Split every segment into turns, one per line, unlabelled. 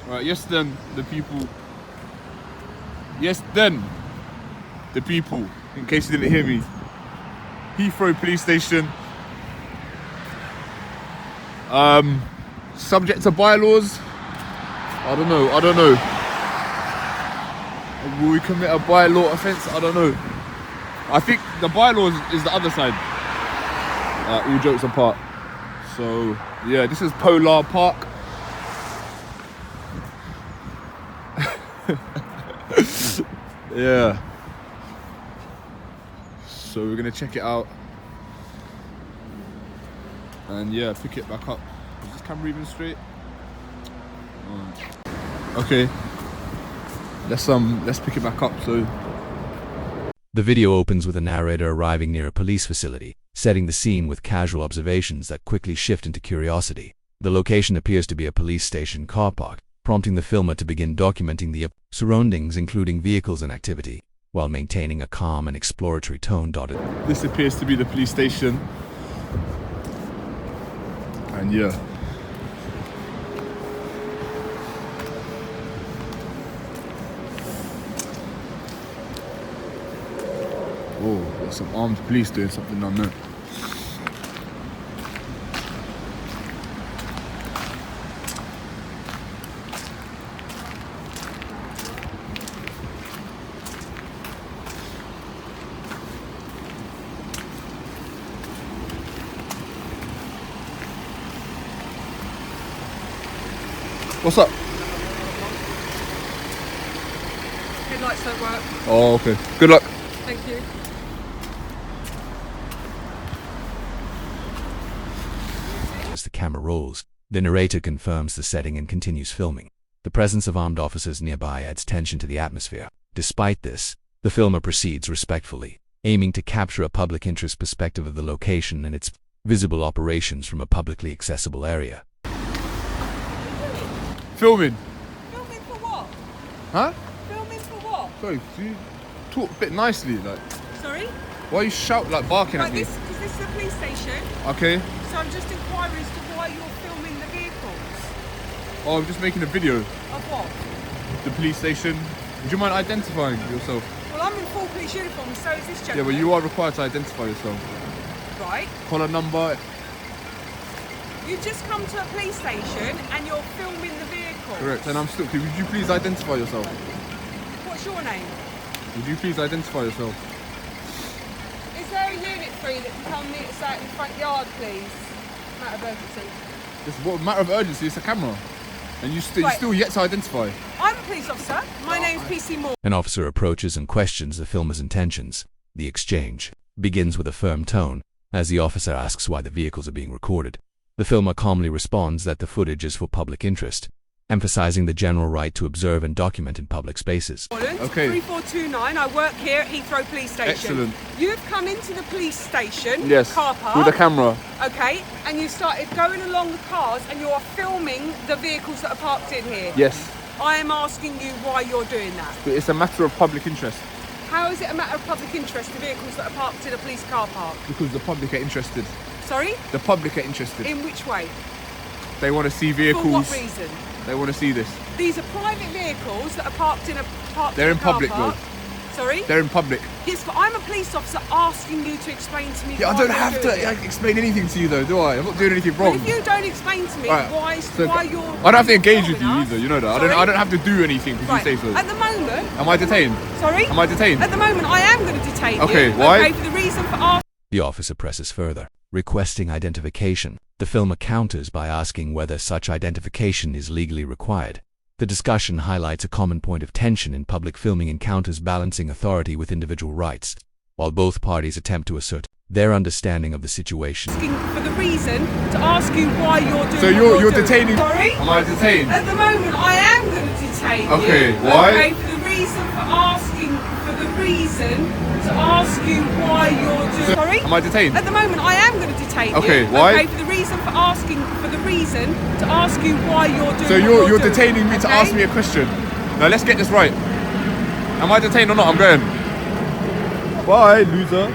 Right, yes then, the people. Yes then, the people. In case you didn't hear me. Heathrow police station. Subject to bylaws. I don't know. Will we commit a bylaw offence? I don't know. I think the bylaws is the other side. All jokes apart. So yeah, this is Polar Park. Yeah. So we're gonna check it out. And yeah, pick it back up. Is this camera even straight? Okay. Let's pick it back up. So
the video opens with a narrator arriving near a police facility, setting the scene with casual observations that quickly shift into curiosity. The location appears to be a police station car park, prompting the filmer to begin documenting the surroundings, including vehicles and activity, while maintaining a calm and exploratory tone.
This appears to be the police station. And yeah. Oh, there's some armed police doing something down there. What's up?
Headlights don't work.
Oh, okay. Good luck.
Thank you.
As the camera rolls, the narrator confirms the setting and continues filming. The presence of armed officers nearby adds tension to the atmosphere. Despite this, the filmer proceeds respectfully, aiming to capture a public interest perspective of the location and its visible operations from a publicly accessible area.
Filming.
Filming for what?
Huh?
Filming for what?
Sorry, do you talk a bit nicely, like?
Sorry?
Why you shout like barking at me?
Because this is a police station.
Okay.
So I'm just inquiring as to why you're filming the vehicles.
Oh, I'm just making a video.
Of what?
The police station. Would you mind identifying yourself?
Well, I'm in full police uniform, so is this gentleman.
Yeah, but you are required to identify yourself.
Right.
Collar number.
You've just come to a police station and you're filming the vehicles.
Correct, and I'm still. Would you please identify yourself?
What's your name?
Would you please identify yourself?
Is there a unit 3 that can come meet us out in the front yard, please? Matter of urgency.
It's what matter of urgency. It's a camera, and you
Right.
still yet to identify.
I'm a police officer. My name's PC Moore.
An officer approaches and questions the filmer's intentions. The exchange begins with a firm tone, as the officer asks why the vehicles are being recorded. The filmer calmly responds that the footage is for public interest, emphasizing the general right to observe and document in public spaces.
Okay.
3429, I work here at Heathrow Police Station.
Excellent.
You've come into the police station,
Yes.
car park,
With a camera.
okay, and you started going along the cars and you are filming the vehicles that are parked in here.
Yes.
I am asking you why you're doing that.
But it's a matter of public interest
How is it a matter of public interest, the vehicles that are parked in a police car park?
because the public are interested.
Sorry?
The public are interested.
In which way?
They want to see
For
vehicles.
what reason?
They want to see this.
These are private vehicles that are parked in a
They're in
car
public,
park. Sorry?
They're in public.
Yes, but I'm a police officer asking you to explain to me
Yeah, I
why
don't
you're
have
doing
to
it.
explain anything to you though, do I? I'm not doing anything
But
wrong.
if you don't explain to me
Right,
why you're...
I don't have to engage with you
filming us-
either, you know that.
Sorry?
I don't have to do anything because
Right.
you say so.
At the moment...
Am I detained?
Sorry?
Am I detained?
At the moment, I am going to detain
Okay,
you.
why?
Okay, for the reason for asking...
The officer presses further, requesting identification. The filmer counters by asking whether such identification is legally required. The discussion highlights a common point of tension in public filming encounters balancing authority with individual rights, while both parties attempt to assert their understanding of the situation.
For the reason to ask you why you're doing
So
what
you're
doing.
detaining...
Sorry?
Am I detained?
At the moment, I am going to detain you.
Okay, why?
Okay, for the reason to ask you why you're doing... Sorry?
Am I detained?
At the moment, I am going to detain
Okay,
you.
why?
Okay, for the reason to ask you why you're doing
So
what
you're
doing.
detaining me to
Okay?
ask me a question. Now let's get this right. Am I detained or not? I'm going. Bye, loser.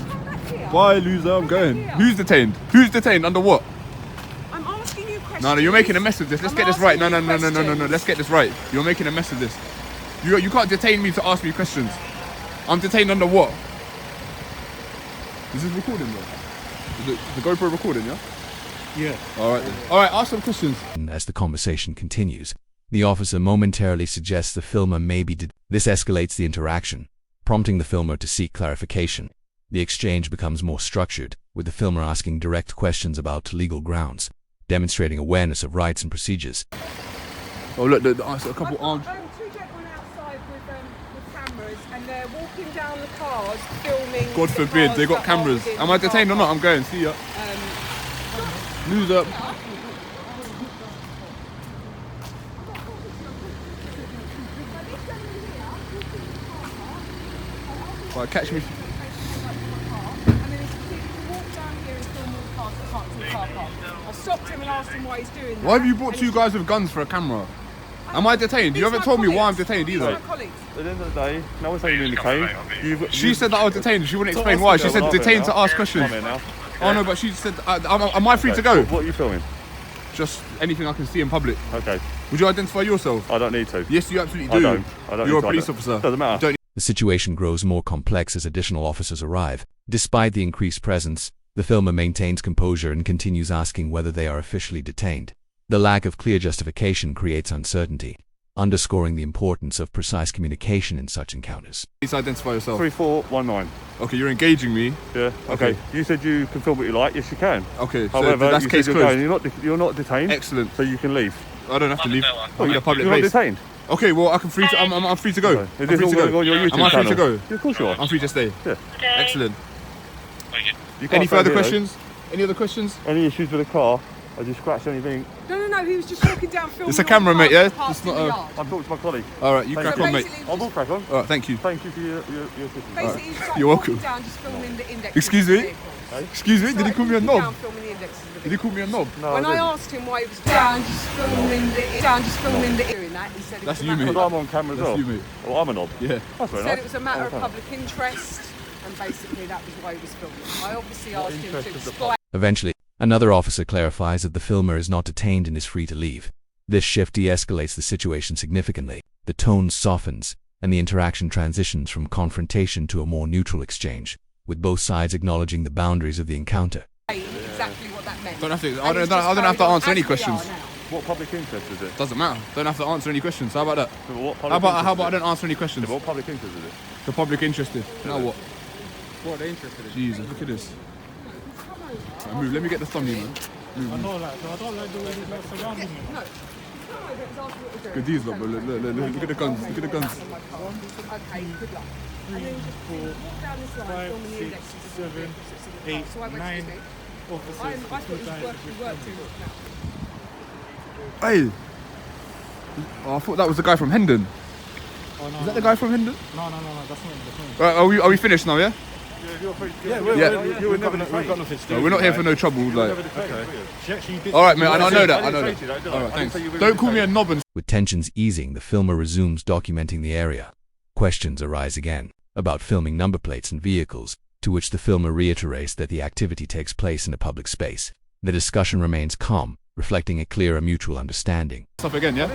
Come back here.
Bye, loser. I'm going.
here.
Who's detained? Who's detained? Under what?
I'm asking you questions. questions.
No, you're making a mess of this. Let's
I'm
get this right. No,
asking you questions.
Let's get this right. You're making a mess of this. You can't detain me to ask me questions. I'm detained under what? Is this recording though? Is the GoPro recording, yeah?
Yeah.
Alright then. Alright, ask some questions.
As the conversation continues, the officer momentarily suggests the filmer may be This escalates the interaction, prompting the filmer to seek clarification. The exchange becomes more structured, with the filmer asking direct questions about legal grounds, demonstrating awareness of rights and procedures.
Oh look, a couple armed.
Two gentlemen outside with cameras, and they're walking down the cars, filming.
God
the
forbid,
cars
they got
that are
cameras.
within
Am
the
I
car
detained or not?
park.
I'm going. See ya. News up. Right, catch me.
And then he walked down here and filmed all the cars that parked in the car park. I stopped him and asked him why he's doing that.
Why have you brought
And
two
he-
guys with guns for a camera? Am I detained? You
These
haven't
are
told me
my
why I'm
colleagues.
detained
These
either.
are my colleagues.
At the end of the day, no one's saying you're detained.
She said that I was detained. She wouldn't explain why. She said detained to ask questions.
I'm here now.
Oh no, but she said, am I free to go?
What are you filming?
Just anything I can see in public.
Okay.
Would you identify yourself?
I don't need to.
Yes, you absolutely
I
do.
don't. I don't
You're a
need to
police
either.
officer.
Doesn't matter.
You don't
The situation grows more complex as additional officers arrive. Despite the increased presence, the filmer maintains composure and continues asking whether they are officially detained. The lack of clear justification creates uncertainty, underscoring the importance of precise communication in such encounters.
Please identify yourself.
3419.
Okay, you're engaging me.
Yeah.
Okay.
Okay. You said you can film what you like. Yes, you can.
Okay, so
However,
that's
you
case
said you're
closed.
going. You're not detained.
Excellent.
So you can leave.
I don't have to leave. I'm in a public
You're not
place.
detained.
Okay, well, I'm free to go.
Okay.
I'm
Is
free
this
to
all going on
go.
your YouTube
Am I free
channel?
to go?
Yeah, of course you are.
I'm free to stay.
Yeah.
Excellent.
You can't
Any
stand
further
here, though.
questions? Any other questions?
Any issues with the car? Have you scratched anything?
No, he was just walking down filming.
It's a
all the
camera,
cars
mate, yeah?
that parked
It's
in
not
the
a-
yard.
I'll talk to my colleague.
All right, you
Thank
crack
you.
on, mate.
Basically,
I will crack on.
All right, thank you.
Thank you for your assistance.
Basically, he's like
You're welcome.
walking down, just filming the indexes.
Excuse
of the
me?
vehicles.
Excuse me, did he
Like
call me a
walking
knob?
down filming the indexes of the
Did he call me a knob?
No,
When I
didn't.
asked him why he was doing that, he said it
That's
was a
you,
matter
mate.
of
Because I'm on camera as
That's
well.
you, mate.
Well, I'm a knob.
Yeah.
That's
He
very
said
nice.
it was a matter of
Okay.
public interest, and basically that was why he was filming. I obviously asked him
interest
to
is the
explain.
Eventually, another officer clarifies that the filmer is not detained and is free to leave. This shift de-escalates the situation significantly. The tone softens, and the interaction transitions from confrontation to a more neutral exchange, with both sides acknowledging the boundaries of the encounter.
Exactly what that meant.
Don't have to.
And
I don't
he's just
have to
carried on
answer any
as we are
questions.
now.
What public interest is it?
Doesn't matter. Don't have to answer any questions. How about that?
So what public
How about
interest
I
is
don't
it?
answer any questions?
Yeah, but what public interest is it?
The public interested. Now what?
What are they interested in?
Jesus, look at this. Right, move. Let me get the thumbnail, man.
I know, like, I don't like the way these guys surrounding me.
Look at these, lot, bro. Look at the guns. Look at the guns.
Okay, good luck. And then just walk down this line,
5,
filming the
6,
indexes of the
7,
vehicles that's in the
8,
car. So I went,
9
excuse me.
officers.
I thought he was working now.
Hey. Oh, I thought that was the guy from Hendon.
Oh, no,
Is that the guy from Hendon?
No, that's not him.
Right, are we finished now? Yeah.
Yeah,
Yeah.
we've got nothing to do.
No, we're not here for no trouble. Like.
She actually did.
All right, mate. I know that.
I
I know
didn't say
that.
that,
All right,
I didn't
thanks.
say you were
Don't call me a
detained.
knob and.
With tensions easing, the filmer resumes documenting the area. Questions arise again about filming number plates and vehicles, to which the filmer reiterates that the activity takes place in a public space. The discussion remains calm, reflecting a clearer mutual understanding.
Stuff again, yeah.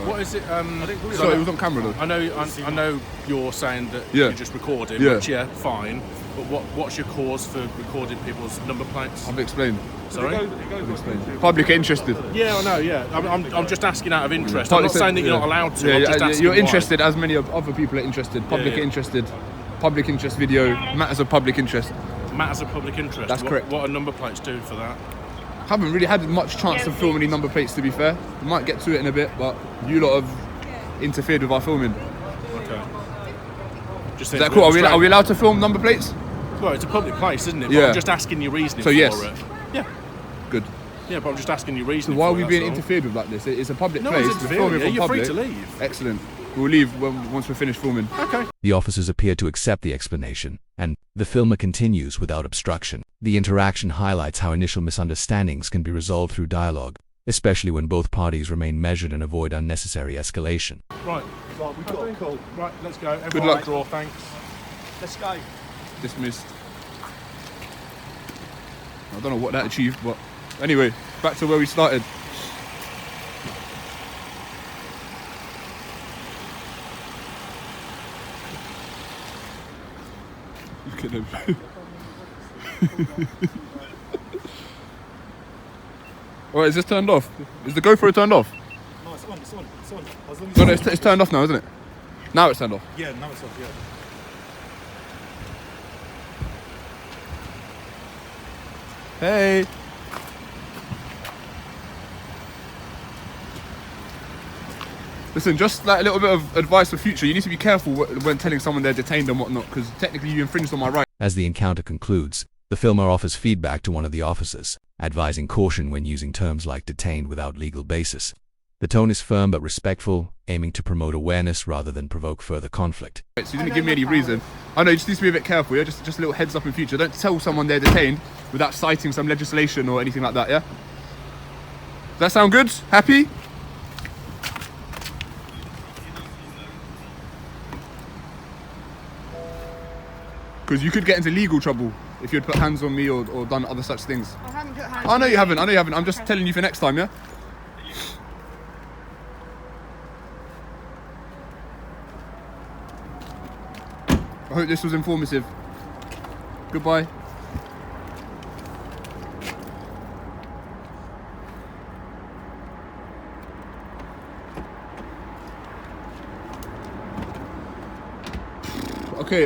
What is it?
Sorry, it was on camera though.
I know you're saying that
Yeah.
you're just recording,
Yeah.
which fine. But what's your cause for recording people's number plates?
I've explained.
Sorry.
Public interested.
Yeah, I know. Yeah, I'm just asking out of interest. I'm not saying that you're not allowed to.
Yeah,
I'm just
yeah,
asking
you're
why.
interested as many of other people are interested. Public
yeah.
are interested. Public interest video, matters of public interest.
Matters of public interest.
That's correct.
What are number plates doing for that?
Haven't really had much chance to film any number plates, to be fair. We might get to it in a bit, but you lot have interfered with our filming.
Okay. Just
Is that cool? Are we allowed to film number plates?
Well, it's a public place, isn't it? But
Yeah.
I'm just asking your reasoning
So
for
yes.
it. Yeah.
Good.
Yeah, but I'm just asking your
So
reasoning.
why are
for
we
it,
being
that's all.
interfered with like this? It's a public
No
place.
one's
We're
interfering.
filming
Yeah,
from
you're free
public.
to leave.
Excellent. We'll leave once we're finished filming.
Okay.
The officers appear to accept the explanation, and the filmer continues without obstruction. The interaction highlights how initial misunderstandings can be resolved through dialogue, especially when both parties remain measured and avoid unnecessary escalation.
Right.
Right, we've got a call.
Right. Let's go.
Good luck.
Draw. Thanks.
Let's go.
Dismissed. I don't know what that achieved, but anyway, back to where we started. Look at them. Alright, is this turned off? Is the GoPro turned off?
No, it's on. As long as
No, it's turned off now, isn't it? Now it's turned off.
yeah, now it's off. Yeah.
Hey. Listen, just like a little bit of advice for future. You need to be careful when telling someone they're detained and whatnot, because technically you infringed on my right.
As the encounter concludes, the filmer offers feedback to one of the officers, advising caution when using terms like detained without legal basis. The tone is firm but respectful, aiming to promote awareness rather than provoke further conflict.
So you didn't give me any reason. I know, you just need to be a bit careful, yeah? Just a little heads up in future. Don't tell someone they're detained without citing some legislation or anything like that, yeah? Does that sound good? Happy? Because you could get into legal trouble if you'd put hands on me or done other such things.
I haven't put hands
I know
on
you haven't, I know you haven't. I'm just telling you for next time, yeah? I hope this was informative. Goodbye. Okay,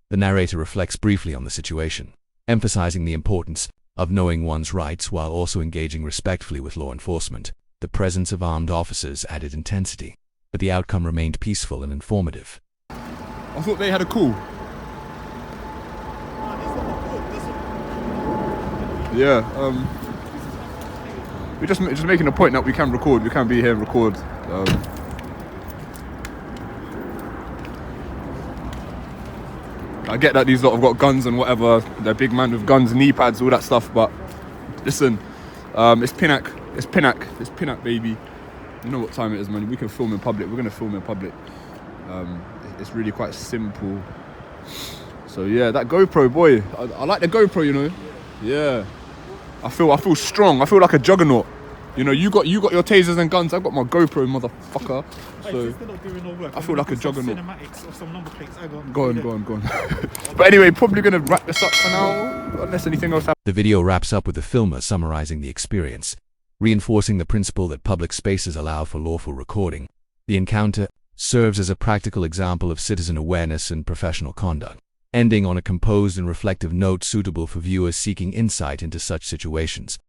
The narrator reflects briefly on the situation, emphasizing the importance of knowing one's rights while also engaging respectfully with law enforcement. The presence of armed officers added intensity, but the outcome remained peaceful and informative.
I thought they had a call. Yeah, we're just making a point that we can record, we can be here and record. I get that these lot have got guns and whatever, they're big man with guns, knee pads, all that stuff, but listen, it's Pinnock, baby. You know what time it is, man. We can film in public, we're gonna film in public. It's really quite simple. So yeah, that GoPro, boy, I like the GoPro, you know. Yeah, I feel strong, I feel like a juggernaut. You know, you got your tasers and guns, I've got my GoPro, motherfucker. So I feel like a juggernaut. Go on. But anyway, probably gonna wrap this up for now, unless anything else happens.
The video wraps up with the filmer summarizing the experience, reinforcing the principle that public spaces allow for lawful recording. The encounter serves as a practical example of citizen awareness and professional conduct, ending on a composed and reflective note suitable for viewers seeking insight into such situations.